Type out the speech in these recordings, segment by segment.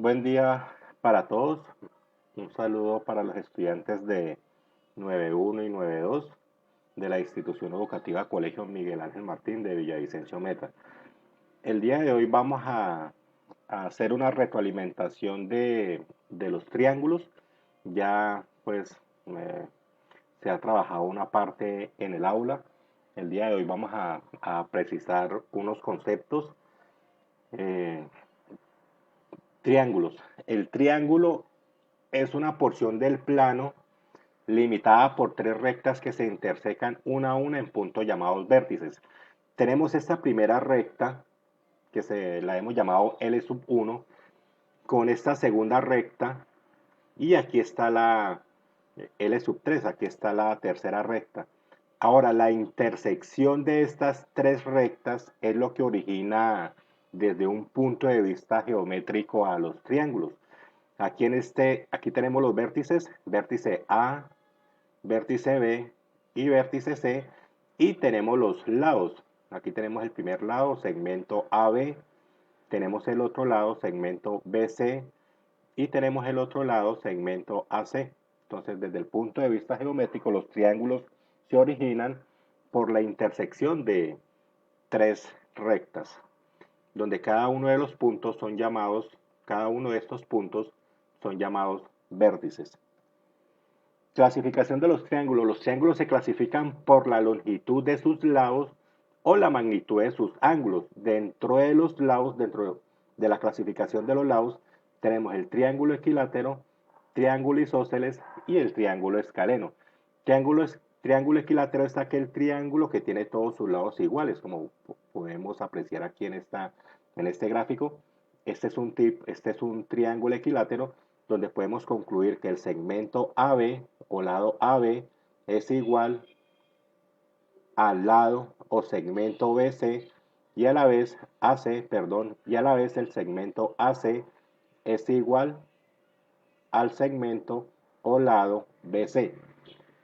Buen día para todos. Un saludo para los estudiantes de 9.1 y 9.2 de la institución educativa Colegio Miguel Ángel Martín de Villavicencio Meta. El día de hoy vamos a hacer una retroalimentación de los triángulos. Ya pues se ha trabajado una parte en el aula. El día de hoy vamos a precisar unos conceptos. Eh, Triángulos. El triángulo es una porción del plano limitada por tres rectas que se intersecan una a una en puntos llamados vértices. Tenemos esta primera recta, que la hemos llamado L1, con esta segunda recta, y aquí está la L3, aquí está la tercera recta. Ahora, la intersección de estas tres rectas es lo que origina desde un punto de vista geométrico a los triángulos. Aquí tenemos los vértices, vértice A, vértice B y vértice C, y tenemos los lados. Aquí tenemos el primer lado, segmento AB, tenemos el otro lado, segmento BC, y tenemos el otro lado, segmento AC. Entonces, desde el punto de vista geométrico, los triángulos se originan por la intersección de tres rectas, donde cada uno de estos puntos son llamados vértices. Clasificación de los triángulos. Los triángulos se clasifican por la longitud de sus lados o la magnitud de sus ángulos. Dentro de los lados, dentro de la clasificación de los lados, tenemos el triángulo equilátero, triángulo isósceles y el triángulo escaleno. Triángulo equilátero es aquel triángulo que tiene todos sus lados iguales, como podemos apreciar aquí en este gráfico. Este es un triángulo equilátero donde podemos concluir que el segmento AB o lado AB es igual al lado o segmento BC y a la vez y a la vez el segmento AC es igual al segmento o lado BC.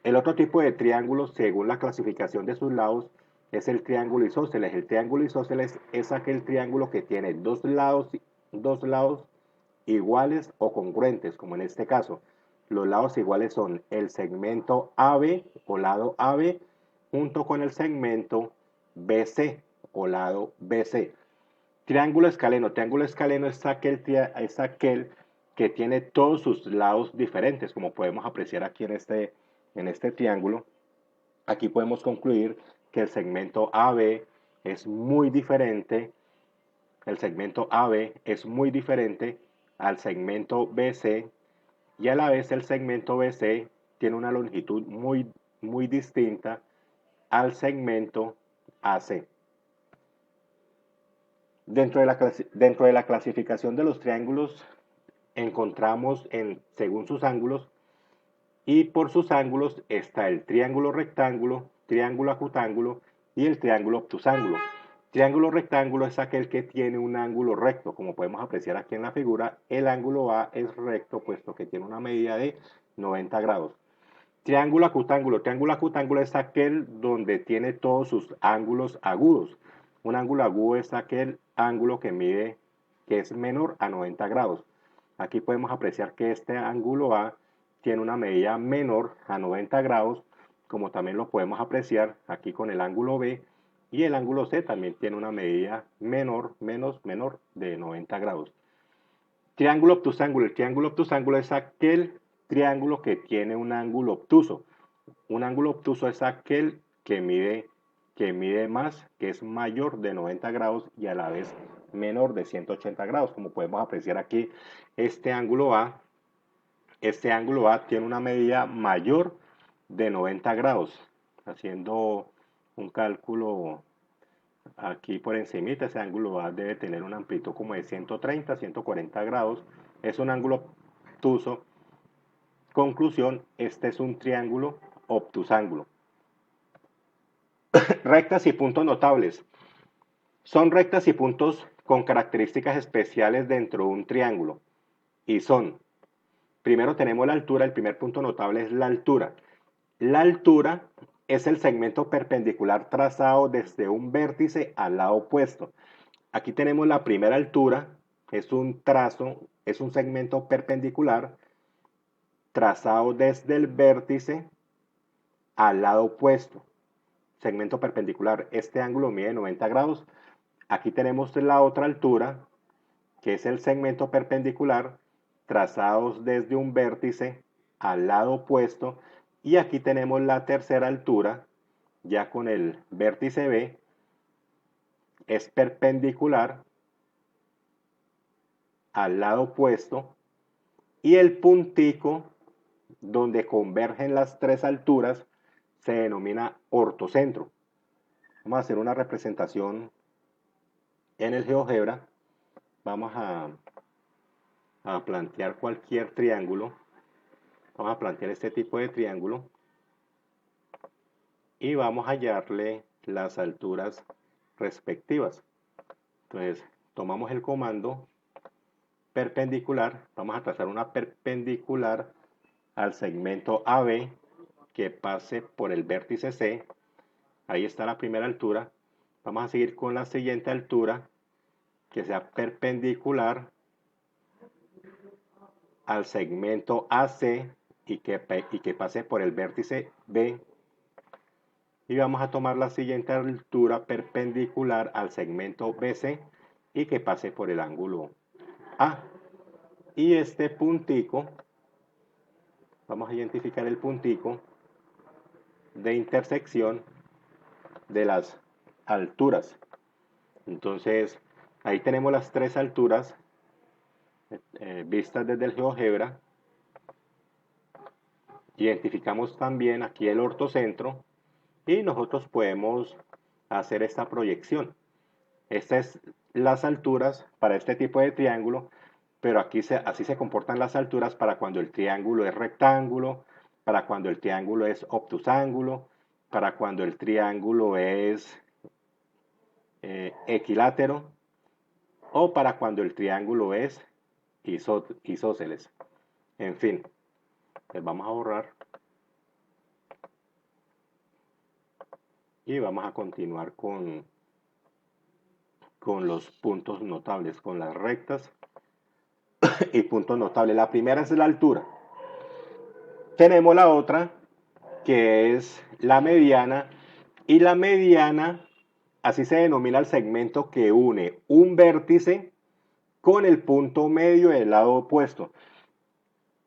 El otro tipo de triángulos, según la clasificación de sus lados, es el triángulo isósceles. El triángulo isósceles es aquel triángulo que tiene dos lados iguales o congruentes, como en este caso. Los lados iguales son el segmento AB o lado AB junto con el segmento BC o lado BC. Triángulo escaleno. Triángulo escaleno es aquel que tiene todos sus lados diferentes, como podemos apreciar aquí en este triángulo. Aquí podemos concluir que el segmento AB es muy diferente, el segmento AB es muy diferente al segmento BC, y a la vez el segmento BC tiene una longitud muy distinta al segmento AC. Dentro de la clasificación de los triángulos encontramos según sus ángulos, y por sus ángulos está el triángulo rectángulo, triángulo acutángulo y el triángulo obtusángulo. Triángulo rectángulo es aquel que tiene un ángulo recto, como podemos apreciar aquí en la figura. El ángulo A es recto puesto que tiene una medida de 90 grados. Triángulo acutángulo es aquel donde tiene todos sus ángulos agudos. Un ángulo agudo es aquel ángulo que es menor a 90 grados. Aquí podemos apreciar que este ángulo A tiene una medida menor a 90 grados, como también lo podemos apreciar aquí con el ángulo B, y el ángulo C también tiene una medida menor de 90 grados. Triángulo obtusángulo. El triángulo obtusángulo es aquel triángulo que tiene un ángulo obtuso. Un ángulo obtuso es aquel que mide más, que es mayor de 90 grados y a la vez menor de 180 grados. Como podemos apreciar aquí, este ángulo A tiene una medida mayor de 90 grados. Haciendo un cálculo aquí por encimita, ese ángulo A debe tener una amplitud como de 130, 140 grados. Es un ángulo obtuso. Conclusión, este es un triángulo obtusángulo. Rectas y puntos notables. Son rectas y puntos con características especiales dentro de un triángulo. Y son, primero tenemos la altura, el primer punto notable es la altura. La altura es el segmento perpendicular trazado desde un vértice al lado opuesto. Aquí tenemos la primera altura, es un trazo, es un segmento perpendicular trazado desde el vértice al lado opuesto. Segmento perpendicular, este ángulo mide 90 grados. Aquí tenemos la otra altura, que es el segmento perpendicular trazados desde un vértice al lado opuesto. Y aquí tenemos la tercera altura, ya con el vértice B, es perpendicular al lado opuesto. Y el puntico donde convergen las tres alturas se denomina ortocentro. Vamos a hacer una representación en el GeoGebra. Vamos a plantear cualquier triángulo. Vamos a plantear este tipo de triángulo y vamos a hallarle las alturas respectivas. Entonces, tomamos el comando perpendicular, vamos a trazar una perpendicular al segmento AB que pase por el vértice C. Ahí está la primera altura. Vamos a seguir con la siguiente altura que sea perpendicular al segmento AC y que pase por el vértice B. Y vamos a tomar la siguiente altura perpendicular al segmento BC y que pase por el ángulo A. Y este puntico, vamos a identificar el puntico de intersección de las alturas. Entonces, ahí tenemos las tres alturas vistas desde el GeoGebra. Identificamos también aquí el ortocentro y nosotros podemos hacer esta proyección. Estas son las alturas para este tipo de triángulo, pero aquí así se comportan las alturas para cuando el triángulo es rectángulo, para cuando el triángulo es obtusángulo, para cuando el triángulo es equilátero o para cuando el triángulo es isósceles. En fin, pues vamos a borrar y vamos a continuar con los puntos notables, con las rectas y puntos notables. La primera es la altura. Tenemos la otra, que es la mediana, y la mediana, así se denomina el segmento que une un vértice con el punto medio del lado opuesto.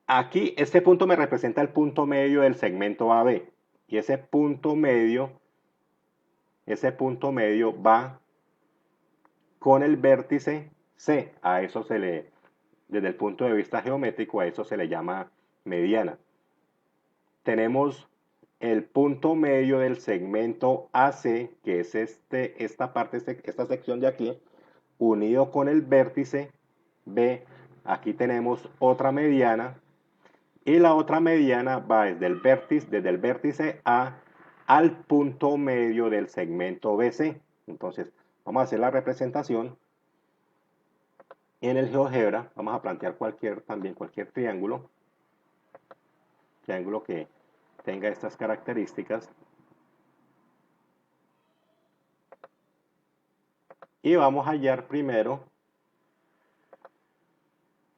Aquí, este punto me representa el punto medio del segmento AB, y ese punto medio va con el vértice C. A eso desde el punto de vista geométrico, a eso se le llama mediana. Tenemos el punto medio del segmento AC, que es esta sección de aquí, unido con el vértice B. Aquí tenemos otra mediana, y la otra mediana va desde el vértice A al punto medio del segmento BC. Entonces, vamos a hacer la representación en el GeoGebra. Vamos a plantear cualquier triángulo que tenga estas características. Y vamos a hallar primero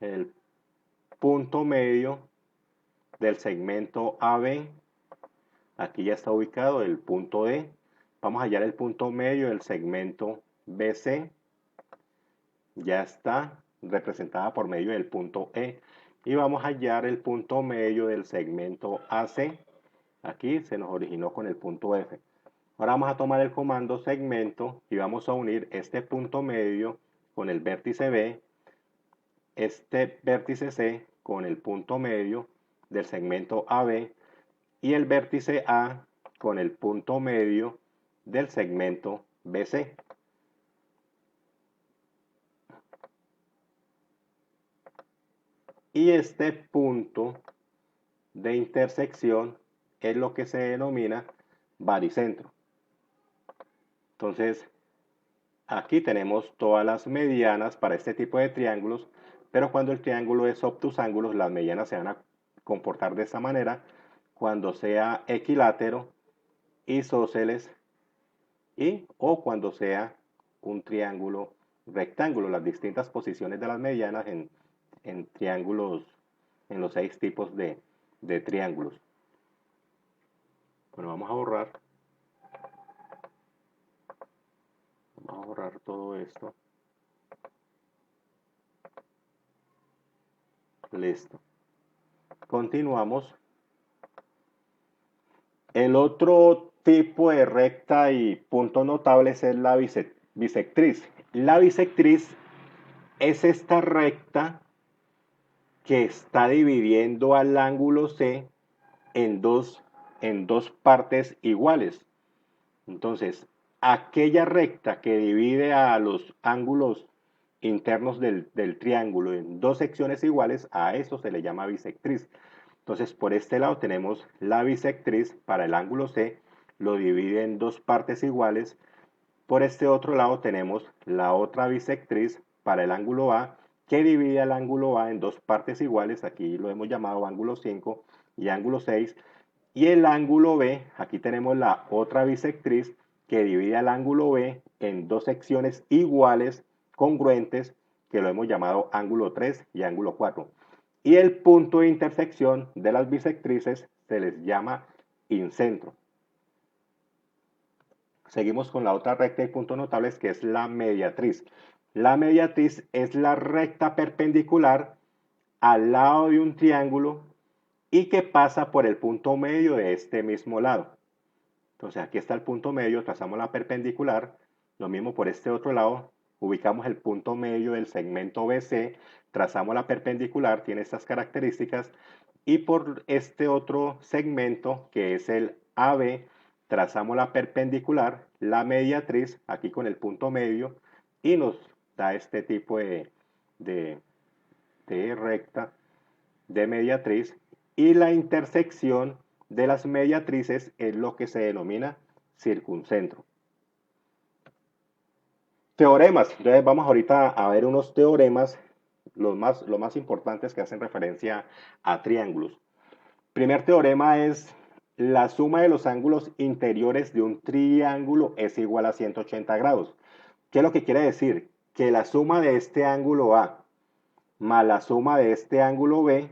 el punto medio del segmento AB. Aquí ya está ubicado el punto D. Vamos a hallar el punto medio del segmento BC. Ya está representada por medio del punto E. Y vamos a hallar el punto medio del segmento AC. Aquí se nos originó con el punto F. Ahora vamos a tomar el comando segmento y vamos a unir este punto medio con el vértice B, este vértice C con el punto medio del segmento AB y el vértice A con el punto medio del segmento BC. Y este punto de intersección es lo que se denomina baricentro. Entonces, aquí tenemos todas las medianas para este tipo de triángulos, pero cuando el triángulo es obtusángulo, las medianas se van a comportar de esta manera. Cuando sea equilátero, isósceles, o cuando sea un triángulo rectángulos, las distintas posiciones de las medianas en triángulos, en los 6 tipos de triángulos. Bueno, vamos a borrar. Vamos a borrar todo esto. Listo. Continuamos. El otro tipo de recta y puntos notables es la bisectriz. La bisectriz es esta recta que está dividiendo al ángulo C en dos partes iguales. Entonces, aquella recta que divide a los ángulos internos del triángulo en dos secciones iguales, a eso se le llama bisectriz. Entonces, por este lado tenemos la bisectriz para el ángulo C, lo divide en dos partes iguales. Por este otro lado tenemos la otra bisectriz para el ángulo A, que divide al ángulo A en dos partes iguales. Aquí lo hemos llamado ángulo 5 y ángulo 6. Y el ángulo B, aquí tenemos la otra bisectriz que divide al ángulo B en dos secciones iguales, congruentes, que lo hemos llamado ángulo 3 y ángulo 4. Y el punto de intersección de las bisectrices se les llama incentro. Seguimos con la otra recta y puntos notables, que es la mediatriz. La mediatriz es la recta perpendicular al lado de un triángulo y que pasa por el punto medio de este mismo lado. Entonces aquí está el punto medio, trazamos la perpendicular, lo mismo por este otro lado, ubicamos el punto medio del segmento BC, trazamos la perpendicular, tiene estas características, y por este otro segmento que es el AB, trazamos la perpendicular, la mediatriz, aquí con el punto medio, y nos da este tipo de recta de mediatriz, y la intersección de las mediatrices es lo que se denomina circuncentro. Teoremas. Entonces vamos ahorita a ver unos teoremas, los más importantes que hacen referencia a triángulos. Primer teorema es: la suma de los ángulos interiores de un triángulo es igual a 180 grados. ¿Qué es lo que quiere decir? Que la suma de este ángulo A más la suma de este ángulo B,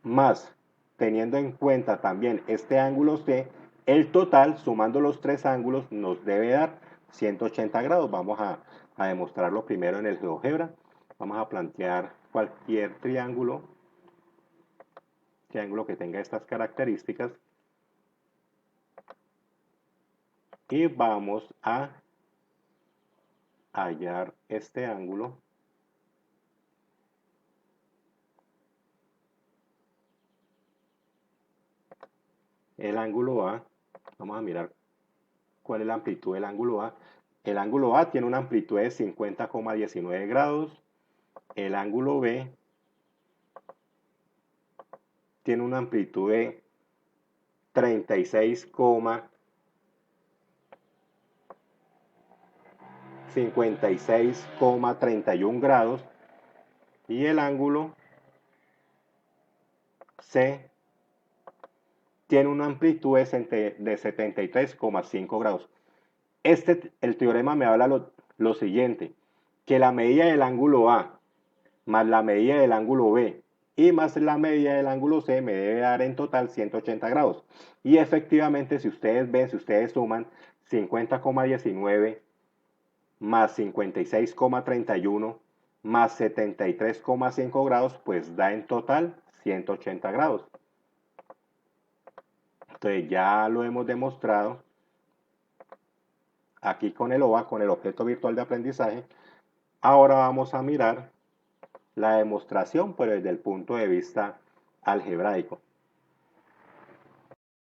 más teniendo en cuenta también este ángulo C, el total, sumando los tres ángulos, nos debe dar 180 grados. Vamos a demostrarlo primero en el GeoGebra. Vamos a plantear cualquier triángulo que tenga estas características, y vamos a hallar este ángulo. El ángulo A, vamos a mirar cuál es la amplitud del ángulo A. El ángulo A tiene una amplitud de 50,19 grados. El ángulo B tiene una amplitud de 56,31 grados, y el ángulo C tiene una amplitud de 73,5 grados. El teorema me habla lo siguiente: que la medida del ángulo A más la medida del ángulo B y más la medida del ángulo C me debe dar en total 180 grados. Y efectivamente, si ustedes ven, si ustedes suman 50,19 más 56,31 más 73,5 grados, pues da en total 180 grados. Entonces ya lo hemos demostrado aquí con el OVA, con el objeto virtual de aprendizaje. Ahora vamos a mirar la demostración, pero desde el punto de vista algebraico.